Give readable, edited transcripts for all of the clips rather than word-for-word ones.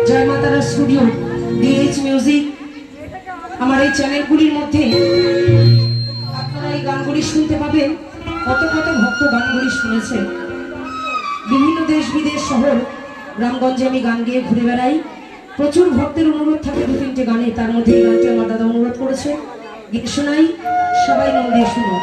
জয় মাতারা studio, DH music, আমার এই চ্যানেলগুলির মধ্যে আপনারা এই গানগুলি শুনতে পাবেন। কত কত ভক্ত গানগুলি শুনেছেন। বিভিন্ন দেশ বিদেশ শহর গ্রামগঞ্জে আমি গান গেয়ে ঘুরে বেড়াই। প্রচুর ভক্তের অনুরোধ থাকে দু তিনটে গানে, তার মধ্যে এই গানটি আমার দাদা অনুরোধ করেছে, গীত শোনাই, সবাই মন দিয়ে শুনো।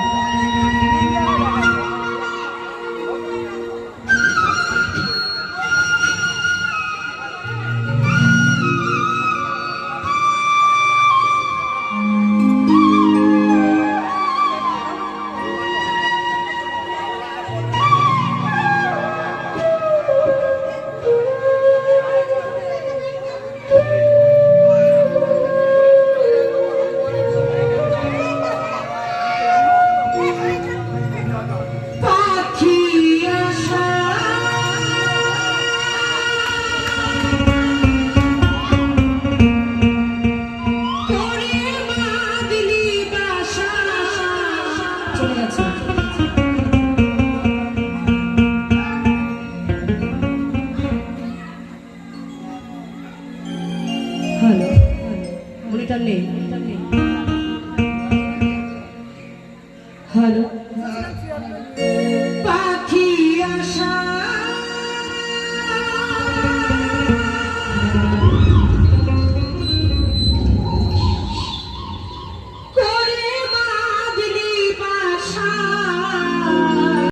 হ্যালো, মনিটর নেই। হ্যালো।